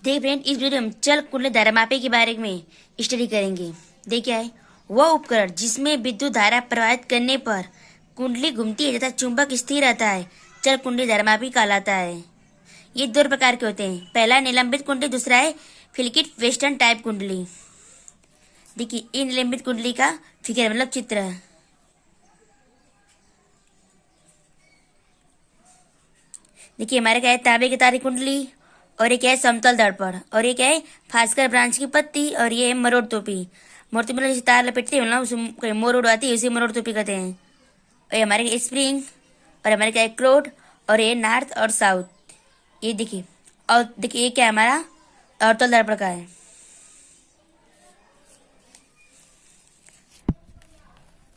देख फ्रेंड, इस वीडियो में हम चल कुंडली धारामापी के बारे में स्टडी करेंगे। देख क्या है वह उपकरण जिसमें विद्युत धारा प्रवाहित करने पर कुंडली घूमती है तथा चुंबक स्थिर रहता है, चल कुंडली धारामापी कहलाता है। ये दो प्रकार के होते हैं, पहला निलंबित कुंडली, दूसरा है फिलिकिट वेस्टर्न टाइप कुंडली। देखिए ये निलंबित कुंडली का फिगर मतलब चित्र है। देखिए हमारे क्या है तांबे की तारी कुंडली, और एक है समतल दर्पण, और एक है फास्कर ब्रांच की पत्ती, और ये है मरोड़ टोपी। मरोड़ टोपी मतलब जैसे तार लपेटते हैं ना उसमें मोड़ उड़ाती है, उसे मरोड़ टोपी कहते हैं। और ये हमारे स्प्रिंग, और हमारे क्या है क्लोड, और ये नॉर्थ और साउथ। ये देखिए, और देखिए ये क्या है हमारा अवतल दर्पण का है।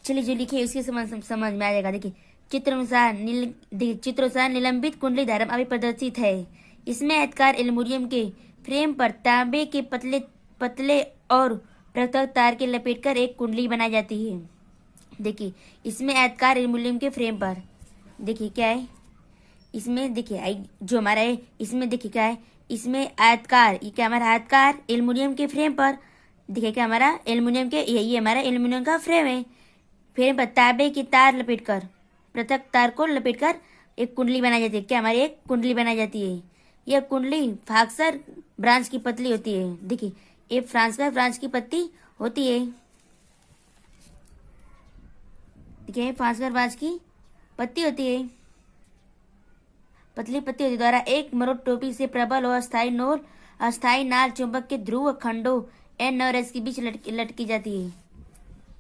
चलिए जो लिखे उसके समझ में आ जाएगा। देखिए चित्रानुसार निलंबित कुंडली धारा अभी प्रदर्शित है। इसमें आयताकार एल्युमिनियम के फ्रेम पर तांबे के पतले पतले और पृथक तार के लपेटकर एक कुंडली बनाई जाती है। देखिए इसमें आयताकार एल्युमिनियम के फ्रेम पर, देखिए क्या है इसमें, देखिए जो हमारा है इसमें, देखिए क्या है इसमें आयताकार, ये क्या हमारा आयताकार एल्युमिनियम के फ्रेम पर, देखिए क्या हमारा एल्युमिनियम के, ये हमारा एल्युमिनियम का फ्रेम है। फिर तांबे की तार लपेटकर, पृथक तार को लपेटकर एक कुंडली बनाई जाती है। क्या हमारी एक कुंडली बनाई जाती है। यह कुंडली फाक्सर ब्रांच की पतली होती है। देखिए ये फ्रांसकर ब्रांच की पत्ती होती है। देखिए फाक्सर ब्रांच की पत्ती होती है, पतली पत्ती होती है, द्वारा एक मरोड़ टोपी से प्रबल और अस्थायी नाल चुंबक के ध्रुव खंडों एन और एस के बीच लटकी जाती है।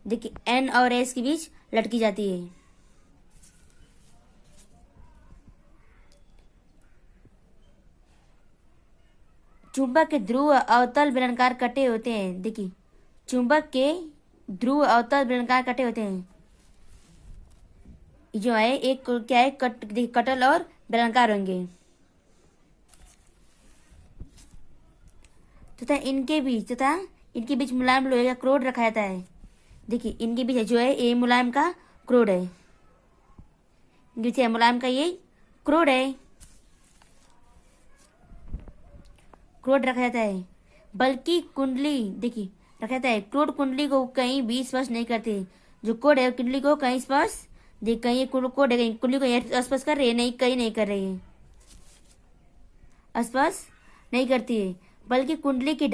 देखिए एन और एस के बीच लटकी जाती है। चुंबक के ध्रुव अवतल बेलनाकार कटे होते हैं। देखिए चुंबक के ध्रुव अवतल बेलनाकार कटे होते हैं। जो है एक क्या है कटल और बेलनाकार होंगे तथा इनके बीच मुलायम लोहे का क्रोड रखा जाता है। देखिए इनके बीच जो है ये मुलायम का क्रोड है, मुलायम का ये क्रोड है, क्रोड रखा जाता है। बल्कि कुंडली, देखिए रखा जाता है, क्रोड कुंडली को कहीं भी स्पर्श नहीं करते। जो कोड है कुंडली को कहीं स्पर्श, देख कहीं कोड है कहीं कुंडली को स्पर्श कर रही है, नहीं कहीं नहीं कर रही है, स्पर्श नहीं करती है। बल्कि कुंडली के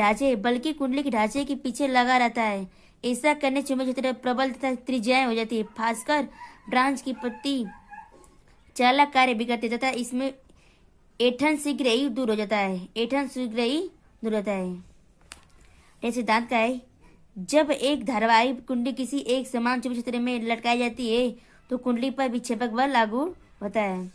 ढांचे के पीछे लगा रहता है। ऐसा करने चुंबकीय क्षेत्र प्रबल तथा त्रिज्याएं हो जाती है। फास्कर ब्रांच की पत्ती चालक कार्य भी करती है तथा इसमें ऐंठन शीघ्र ही दूर हो जाता है, यह सिद्धांत का है। जब एक धारावाहिक कुंडली किसी एक समान चुंबकीय क्षेत्र में लटकाई जाती है तो कुंडली पर विक्षेपक बल लागू होता है।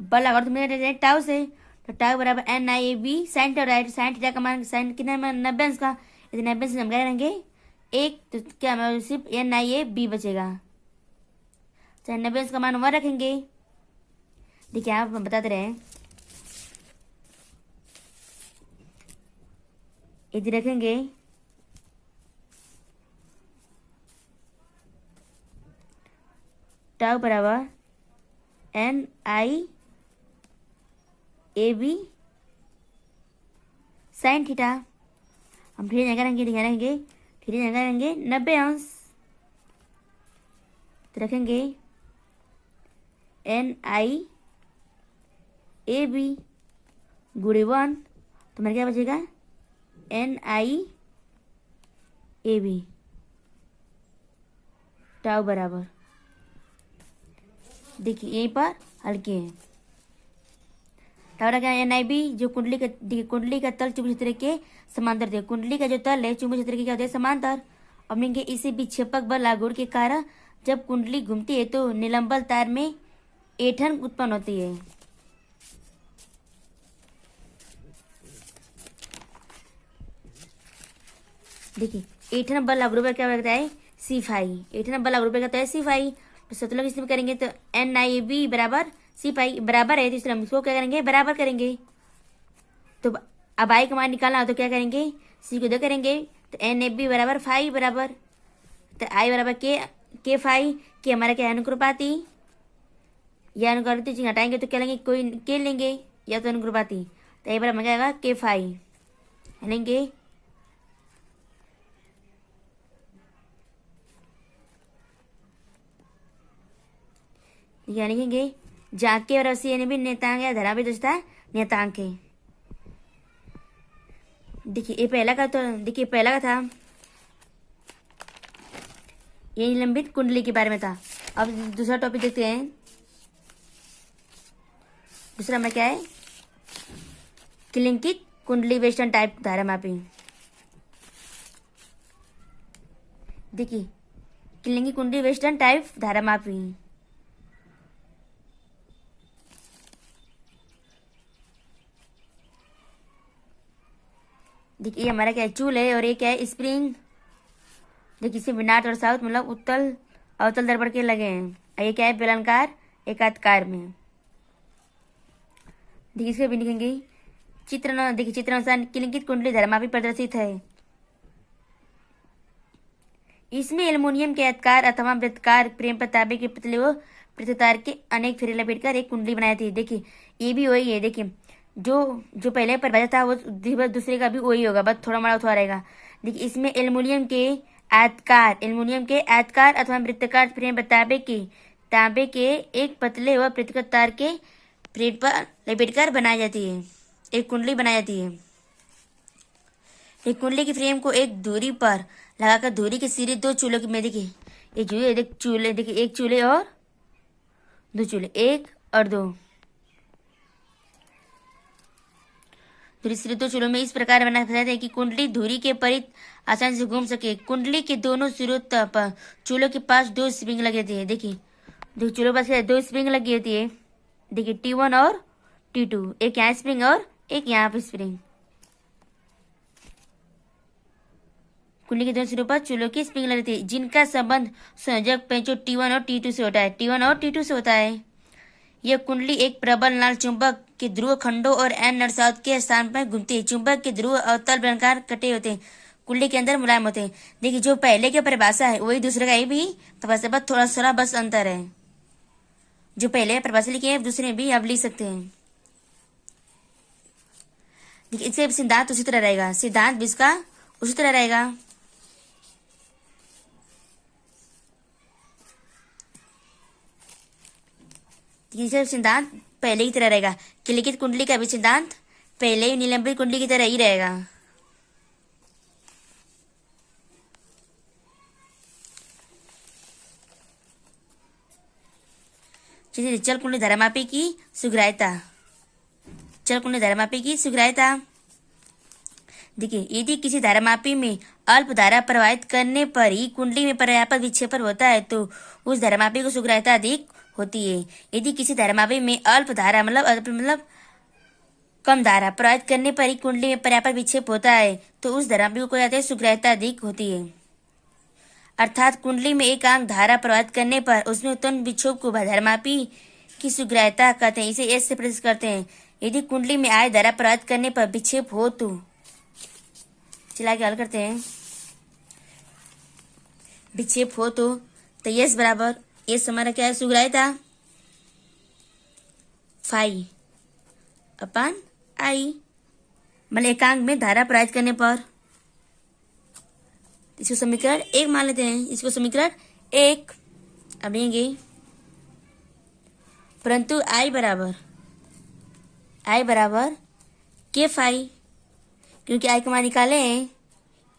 बल लागू तो मेरे टाउ से, तो टाउ बराबर N I A B sine टा, राइट साइन थीटा का मान साइन कितना 90 का, यदि 90 से हम क्या करेंगे एक, तो क्या हमारा सिर्फ एन आई ए बी बचेगा। चाहे 90 का मान 1 रखेंगे। देखिए आप बताते रहे, यदि रखेंगे टाउ बराबर N I A B sine theta, हम फिर जगह रहेंगे 90 अंश, तो रखेंगे एन आई ए बी गुड़े 1, तो मेरा क्या बचेगा N I A B tau बराबर, देखिए यहीं पर हल्के हैं। टाउ क्या एन आई बी, जो कुंडली का तल चुंबकीय क्षेत्र के समांतर थे। कुंडली का जो तल है चुंबकीय क्षेत्र के क्या होते हैं समांतर। अब इसे विक्षेपक बल लागू के कारण जब कुंडली घूमती है तो निलंबन तार में ऐंठन उत्पन्न होती है। देखिए ऐंठन बल लागू पर क्या लगता है C5, ऐंठन बल लागू पर कहता है C5। तो सतलग स्थिति में करेंगे तो एन आई बी बराबर C5 बराबर है, तो इसलिए हम इसको क्या करेंगे बराबर करेंगे। तो अब आई का मान निकालना हो तो क्या करेंगे सी को 2 करेंगे, तो एन ए बी बराबर 5 बराबर, तो आई बराबर के 5 के हमारा क्या अनुक्रपाती, यह अनुक्रपाती चिन्ह हटाएंगे तो क्या लेंगे कोई के लेंगे, या तो अनुग्रपाती, तो ये बराबर क्या आएगा के फाई, लिखेंगे या लिखेंगे जाके और अवश्य यानी भी नेतांग या धरा भी दोस्ता है नेतांग के। देखिए ये पहला का, तो देखिए पहला का था ये निलंबित कुंडली के बारे में था। अब दूसरा टॉपिक देखते हैं। दूसरा में क्या है, किलिंकित कुंडली वेस्टर्न टाइप धारा मापी। देखिए किलिंगी कुंडली वेस्टर्न टाइप धारा मापी। देखिए ये हमारा क्या है चूल है, और ये क्या है स्प्रिंग। देखिए इसे नॉर्थ और साउथ मतलब उत्तल अवतल दर्पण के लगे हैं। ये क्या है बेलनाकार एकाधिकार में। देखिए इसके भी लिखेंगे चित्र, देखिए चित्र अनुसार किलिंकित कुंडली धर्मापी प्रदर्शित है। इसमें एल्युमिनियम के आयताकार अथवा वृत्ताकार प्रेम पर तांबे के पतले व पृथ्वीतार के अनेक फेरे लपेटकर एक कुंडली बनाई थी। देखिए ये भी वही है। देखिए जो जो पहले परिभाषा था वो दूसरे का भी वही होगा, बस थोड़ा बड़ा थोड़ा रहेगा। देखिए इसमें एल्युमिनियम के आयताकार अथवा वृत्ताकार फ्रेम पर तांबे के एक पतले व पृथ्वी तार के प्लेट पर लपेटकर बनाई जाती है, एक कुंडली बनाई जाती है। एक कुंडली की फ्रेम को एक दूरी पर लगाकर दूरी के सिरे दो चूल्हों की में, देखिए एक चूल्हे, देख चूल्हे, देखिए एक चूल्हे और दो चूल्हे, एक और दो, दूरी सिरे दो चूल्हों में इस प्रकार बनाया जाता है कि कुंडली धुरी के परित आसानी से घूम सके। कुंडली के दोनों सिरों पर चूल्हों के पास दो स्प्रिंग लगे होते हैं। देखिए चूल्हों के पास दो स्प्रिंग लगी होती है। देखिए T1 और T2, एक यहाँ स्प्रिंग और एक यहाँ पर स्प्रिंग। कुंडली के दोनों सिरों पर चूल्हों की स्प्रिंग लगी होती है, जिनका संबंध संयोजक पेंचों T1 और T2 से होता है। T1 और T2 से होता है। यह कुंडली एक प्रबल लाल चुंबक के ध्रुव खंडों और एन नॉर्थ साउथ के स्थान पर घूमती है। चुंबक के ध्रुव अवतल बेलनाकार कटे होते हैं, कुंडली के अंदर मुलायम होते हैं। देखिए जो पहले की परिभाषा है वही दूसरे का, ये भी परिभाषा बस थोड़ा सा बस अंतर है। जो पहले परिभाषा लिखी है दूसरे भी आप लिख सकते हैं। देखिए इससे सिद्धांत उसी तरह रहेगा, सिद्धांत भी इसका उसी तरह रहेगा। सिद्धांत पहले की तरह रहेगा। किलिंकित कुंडली का भी सिद्धांत पहले ही निलंबित कुंडली की तरह ही रहेगा। चल कुंडली धारामापी की सुग्राह्यता। चल कुंडली धारामापी की सुग्राह्यता। देखिए यदि किसी धारामापी में अल्प धारा प्रवाहित करने पर ही कुंडली में पर्याप्त विक्षेपण होता है तो उस धारामापी को सुग्राह्यता अधिक होती है। यदि किसी धारामापी में अल्प धारा मतलब कम धारा प्रवाहित करने पर ही कुंडली में पर्याप्त विक्षेप होता है तो उस धारामापी को कहते हैं सुग्राह्यता अधिक होती है। अर्थात कुंडली में एक अंक धारा प्रवाहित करने पर उसमें उत्पन्न विक्षोभ को धारामापी की सुग्राह्यता कहते हैं। इसे एस से प्रदर्शित करते हैं। यदि कुंडली में आय धारा प्रवाहित करने पर विक्षेप हो तो, चला के हल करते हैं, विक्षेप हो तो एस बराबर, एस हमारा क्या है सुग्राह्यता फाई अपान आई, मतलब एकांक में धारा प्रवाहित करने पर। इसको समीकरण एक मान लेते हैं, इसको समीकरण एक। अब लेंगे परंतु आई बराबर के फाई, क्योंकि आई का मान निकाले हैं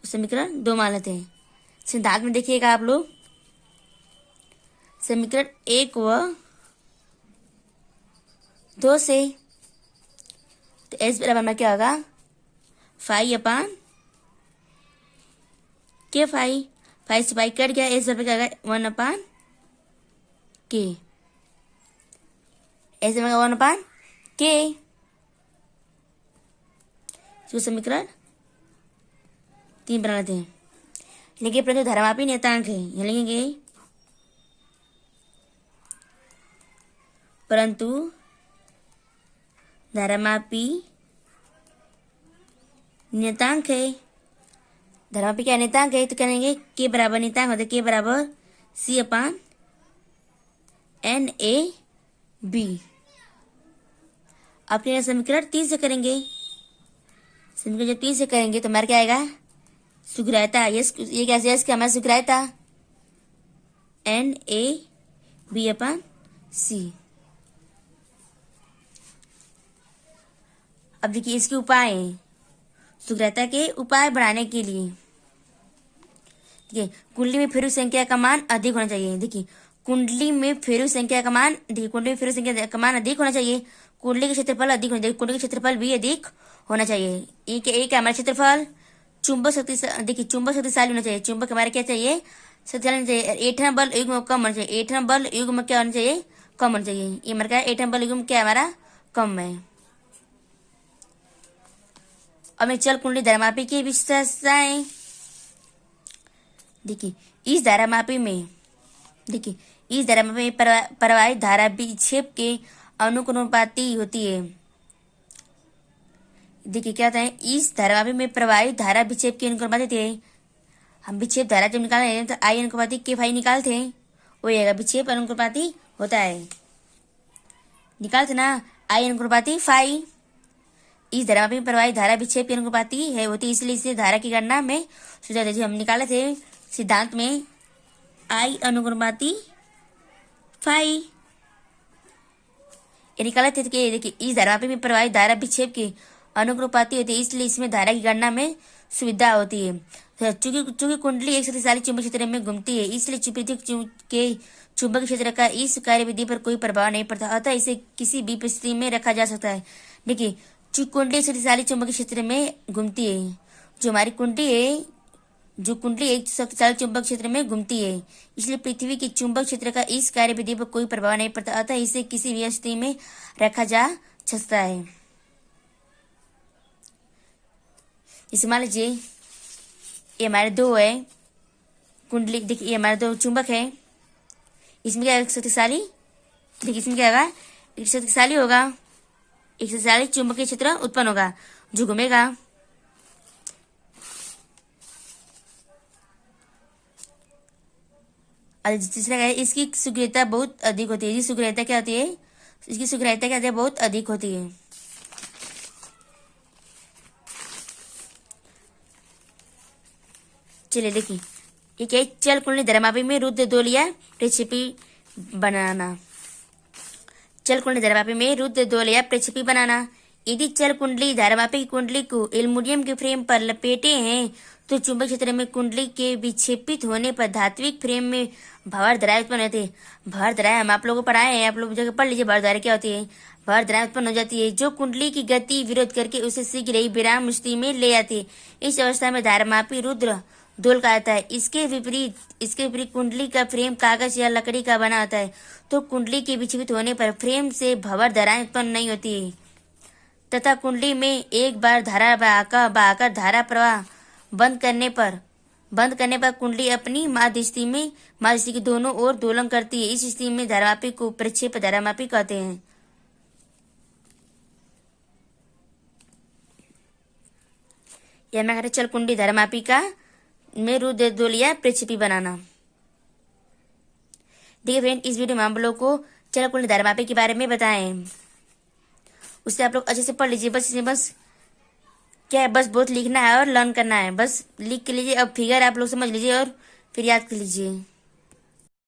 समीकरण दो मान लेते हैं। सिद्धांत में देखिएगा आप लोग समीकरण एक व दो से, तो एस बराबर में क्या होगा फाई अपान के फाई, फाई से फाई कट गया, एस बराबर क्या होगा 1 अपान के, एस बराबर 1 अपान के। इसको समीकरण 3 बना लेते हैं। लिखिए परंतु धारामापी नियतांक है, यहाँ लिखेंगे परंतु धारामापी नियतांक है। धारामापी क्या नियतांक है तो कहेंगे के बराबर नियतांक होता है के बराबर सी अपान एन ए बी। आपके यहाँ समीकरण 3 से करेंगे। समीकरण जब 3 से करेंगे तो हमारा क्या आएगा, सुग्रायता। यस, ये कैसे, यस क्या हमारा सुग्रायता NaB/C। अब देखिए इसके उपाय, सुग्रायता के उपाय बढ़ाने के लिए देखिए कुंडली में फेरू संख्या का मान अधिक होना चाहिए। देखिए कुंडली में फेरू संख्या का मान, देखिए कुंडली में फेरू संख्या का मान अधिक होना चाहिए। कुंडली का क्षेत्रफल अधिक होना चाहिए, कुंडली का क्षेत्रफल भी अधिक होना चाहिए। एक हमारा क्षेत्रफल। चुंबक शक्ति, देखिए चुंबक शक्तिशाली होना चाहिए। चुंबक हमारे क्या चाहिए, शक्तिशाली होना चाहिए। ऐठन बल युग्म कम होना चाहिए। ऐठन बल युग्म क्या होना चाहिए, कम होना चाहिए। ये हमारा क्या, ऐठन बल युग्म क्या हमारा कम है। अब मैं चल कुंडली धारामापी की विशेषताएं। देखिए इस धारामापी में, देखिए इस धारामापी में प्रवाहित धारा विक्षेप के अनुक्रमानुपाती होती है। देखिए क्या होता है, इस धारामापी में प्रवाहित धारा विक्षेप के अनुक्रमानुपाती थे। हम विक्षेप धारा जब निकाल रहे हैं तो आई अनुपाती के फाई निकालते हैं, वही आएगा विक्षेप अनुक्रमानुपाती होता है। निकालते ना, आई अनुक्रमानुपाती फाई। इस धारामापी में प्रवाहित धारा विक्षेप के अनुपाती है होती, इसलिए इसे धारा की गणना में सुझाव दीजिए। हम निकाले थे सिद्धांत में आई अनुक्रमाती फाई, ये निकाले थे कि देखिए इस धारामापी में प्रवाहित धारा विक्षेप के अनुक्रमानुपाती होती है, इसलिए इसमें धारा की गणना में सुविधा होती है। चूंकि कुंडली एक शक्तिशाली चुंबक क्षेत्र में घूमती है, इसलिए पृथ्वी के चुंबक क्षेत्र का इस कार्यविधि पर कोई प्रभाव नहीं पड़ता, अतः इसे किसी भी परिस्थिति में रखा जा सकता है। देखिए कुंडली शक्तिशाली चुंबक क्षेत्र में घूमती है, जो हमारी कुंडली है, जो कुंडली एक शक्तिशाली चुंबक क्षेत्र में घूमती है, इसलिए पृथ्वी के चुंबक क्षेत्र का इस कार्यविधि पर कोई प्रभाव नहीं पड़ता, अतः इसे किसी भी स्थिति में रखा जा सकता है। इसे मान लीजिए ये हमारे दो है कुंडली, देखिए ये हमारे दो चुंबक है, इसमें क्या शक्तिशाली, देखिए इसमें क्या होगा, एक शक्तिशाली होगा, एक शक्तिशाली चुंबकीय क्षेत्र उत्पन्न होगा जो घूमेगा। और तीसरा क्या है, इसकी सुग्रीयता बहुत अधिक होती है। सुग्रीयता क्या होती है, इसकी सुग्रीयता क्या होती है, बहुत अधिक होती है। चलिए देखिए ये क्या है, चल कुंडली धारामापी में रुद्र दोलिया प्रक्षेपी बनाना। चल कुंडली धारामापी में रुद्र दोलिया प्रक्षेपी बनाना। यदि चल कुंडली धारामापी की कुंडली को एल्युमिनियम के फ्रेम पर लपेटे हैं तो चुंबक क्षेत्र में कुंडली के विक्षेपित होने पर धात्विक फ्रेम में भार धाराएं उत्पन्न होती है। भार धाराएं हम आप लोगों को पढ़ाए हैं, आप लोग जगह पढ़ लीजिए भार धाराएं क्या होती है। भार धाराएं उत्पन्न हो जाती है जो कुंडली की गति विरोध करके उसे शीघ्र ही विराम स्थिति में ले आती है। इस अवस्था में धारामापी रुद्र दोल कहलाता है। इसके विपरीत कुंडली का फ्रेम कागज या लकड़ी का बना होता है, तो कुंडली के विक्षेपित होने पर फ्रेम से भंवर धाराएं उत्पन्न नहीं होती है, तथा कुंडली में एक बार धारा बहाकर धारा प्रवाह बंद करने पर कुंडली अपनी माध्य स्थिति की दोनों ओर दोलन करती है। इस स्थिति में धारामापी को प्रक्षेप धारामापी कहते हैं। यह मैं चल कुंडली धारामापी का में रुद्र दोलिया प्रक्षेपी बनाना। देखिए फ्रेंड, इस वीडियो में हम लोग को चल कुंडली धारामापी के बारे में बताएं, उससे आप लोग अच्छे से पढ़ लीजिए। बस इसमें बस क्या है, बस बहुत लिखना है और लर्न करना है, बस लिख के लीजिए। अब फिगर आप लोग समझ लीजिए और फिर याद कर लीजिए।